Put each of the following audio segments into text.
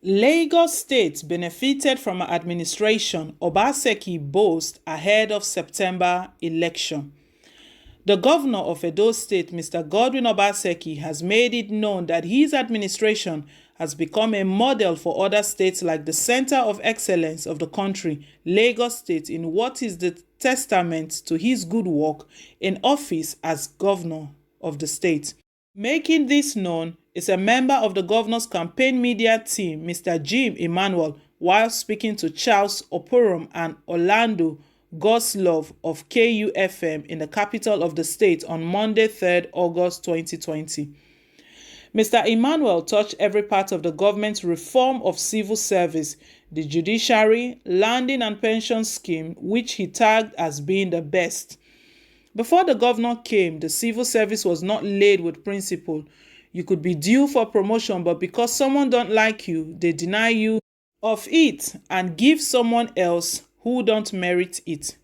Lagos State benefited from an administration, Obaseki boasts ahead of September election. The governor of Edo State, Mr. Godwin Obaseki, has made it known that his administration has become a model for other states like the center of excellence of the country, Lagos State, in what is the testament to his good work in office as governor of the state. Making this known is a member of the governor's campaign media team, Mr. Jim Emmanuel, while speaking to Charles Oporom and Orlando Goslov of KUFM in the capital of the state on Monday, 3rd August 2020. Mr. Emmanuel touched every part of the government's reform of civil service, the judiciary, landing and pension scheme, which he tagged as being the best. Before the governor came, the civil service was not laid with principle. You could be due for promotion, but because someone don't like you, they deny you of it and give someone else who don't merit it.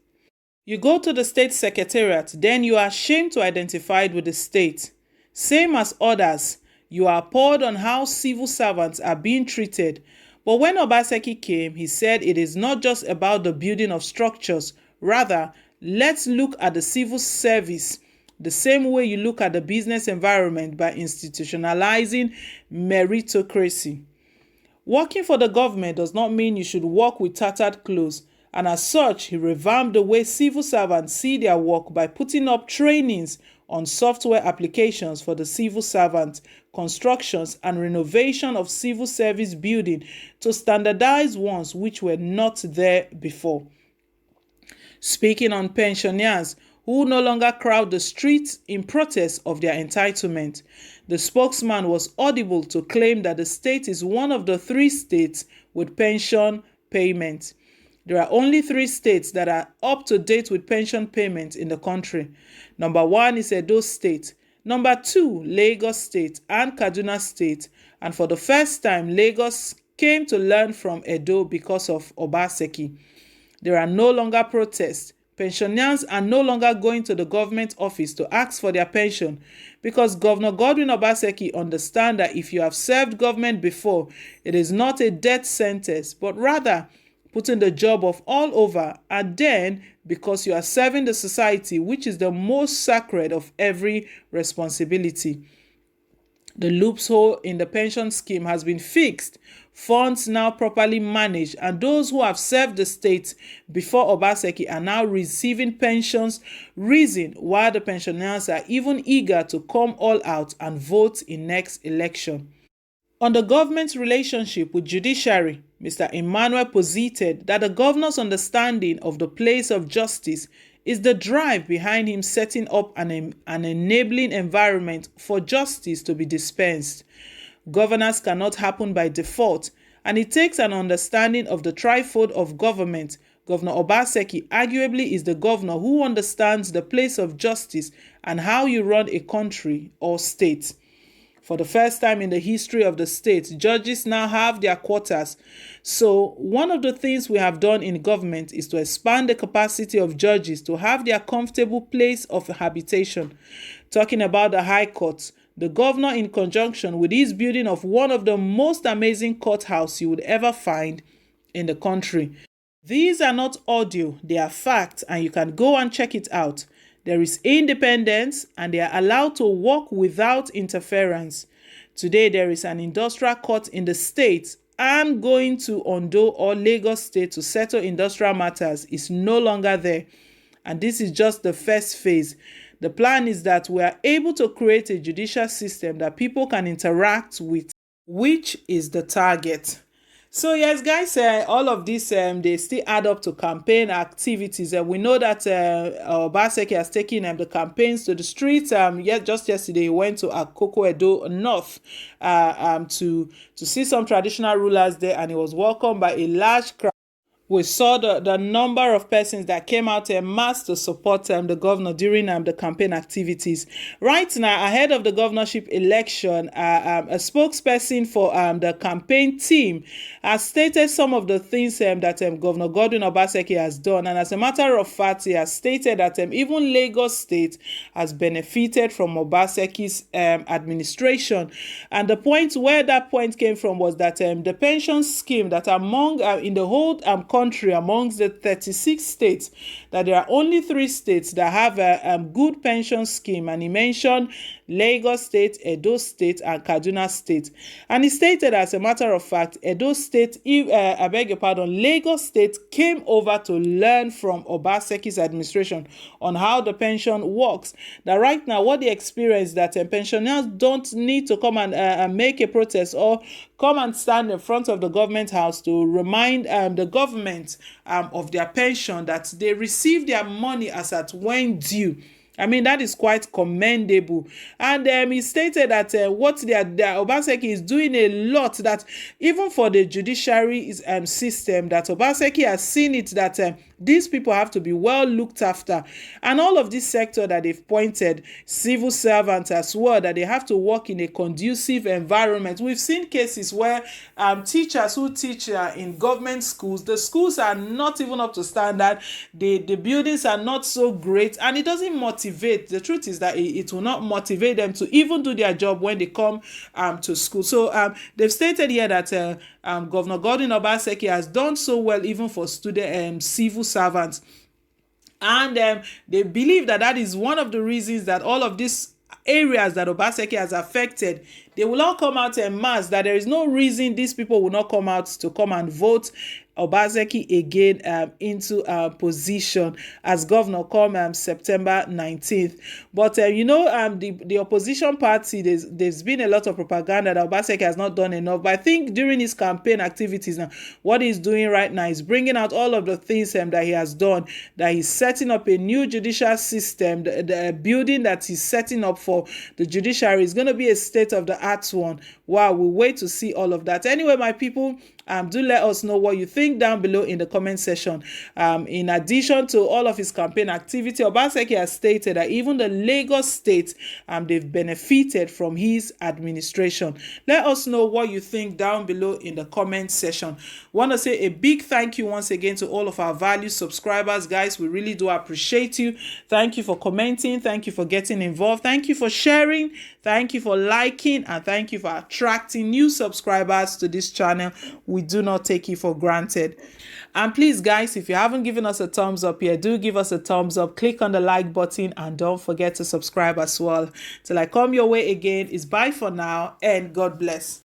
You go to the state secretariat, then you are ashamed to identify with the state. Same as others, you are appalled on how civil servants are being treated. But when Obaseki came, he said it is not just about the building of structures. Rather, let's look at the civil service the same way you look at the business environment by institutionalizing meritocracy. Working for the government does not mean you should work with tattered clothes, and as such, he revamped the way civil servants see their work by putting up trainings on software applications for the civil servant, constructions and renovation of civil service building to standardize ones which were not there before. Speaking on pensioners who no longer crowd the streets in protest of their entitlement, the spokesman was audible to claim that the state is one of the 3 states with pension payment. There are only 3 states that are up to date with pension payment in the country. Number 1 is Edo State. Number 2, Lagos State and Kaduna State. And for the first time, Lagos came to learn from Edo because of Obaseki. There are no longer protests. Pensioners are no longer going to the government office to ask for their pension because Governor Godwin Obaseki understands that if you have served government before, it is not a death sentence, but rather putting the job of all over, and then because you are serving the society, which is the most sacred of every responsibility. The loophole in the pension scheme has been fixed, funds now properly managed, and those who have served the state before Obaseki are now receiving pensions, reason why the pensioners are even eager to come all out and vote in next election. On the government's relationship with Judiciary, Mr. Emmanuel posited that the governor's understanding of the place of justice is the drive behind him setting up an enabling environment for justice to be dispensed. Governance cannot happen by default, and it takes an understanding of the trifold of government. Governor Obaseki arguably is the governor who understands the place of justice and how you run a country or state. For the first time in the history of the state, judges now have their quarters. So one of the things we have done in government is to expand the capacity of judges to have their comfortable place of habitation. Talking about the high courts, the governor, in conjunction with his building of one of the most amazing courthouses you would ever find in the country. These are not audio, they are facts, and you can go and check it out. There is independence and they are allowed to work without interference. Today, there is an industrial court in the state, and going to Ondo or Lagos State to settle industrial matters is no longer there. And this is just the first phase. The plan is that we are able to create a judicial system that people can interact with, which is the target. So yes, guys, all of this, they still add up to campaign activities. We know that Obaseki has taken the campaigns to the streets. Just yesterday, he went to Akoko Edo North to see some traditional rulers there, and he was welcomed by a large crowd We saw the number of persons that came out en masse to support the governor during the campaign activities. Right now, ahead of the governorship election, a spokesperson for the campaign team has stated some of the things that Governor Godwin Obaseki has done. And as a matter of fact, he has stated that even Lagos State has benefited from Obaseki's administration. And the point where that point came from was that the pension scheme that among in the whole country, amongst the 36 states, that there are only 3 states that have a good pension scheme. And he mentioned Lagos State, Edo State, and Kaduna State. And he stated, as a matter of fact, Lagos State came over to learn from Obaseki's administration on how the pension works. That right now, what they experience, that pensioners don't need to come and make a protest or come and stand in front of the government house to remind the government of their pension, that they receive their money as at when due. I mean, that is quite commendable. And he stated that what Obaseki is doing a lot, that even for the judiciary system, that Obaseki has seen it that these people have to be well looked after. And all of this sector that they've pointed, civil servants as well, that they have to work in a conducive environment. We've seen cases where teachers who teach in government schools, the schools are not even up to standard, the buildings are not so great, and it doesn't motivate. The truth is that it will not motivate them to even do their job when they come to school. So they've stated here that Governor Godwin Obaseki has done so well even for student civil servants, and they believe that is one of the reasons that all of these areas that Obaseki has affected, they will all come out en masse, that there is no reason these people will not come out to come and vote Obaseki again into position as governor come September 19th. But the opposition party, there's been a lot of propaganda that Obaseki has not done enough. But I think during his campaign activities now, what he's doing right now is bringing out all of the things that he has done, that he's setting up a new judicial system. The building that he's setting up for the judiciary is going to be a state-of-the-art one. Wow, we'll wait to see all of that. Anyway, my people, do let us know what you think down below in the comment section. In addition to all of his campaign activity, Obaseki has stated that even the Lagos State, they've benefited from his administration. Let us know what you think down below in the comment section. Want to say a big thank you once again to all of our valued subscribers, guys. We really do appreciate you. Thank you for commenting. Thank you for getting involved. Thank you for sharing. Thank you for liking, and thank you for attracting new subscribers to this channel. We do not take it for granted. And please, guys, if you haven't given us a thumbs up here, do give us a thumbs up. Click on the like button and don't forget to subscribe as well. Till I come your way again, it's bye for now and God bless.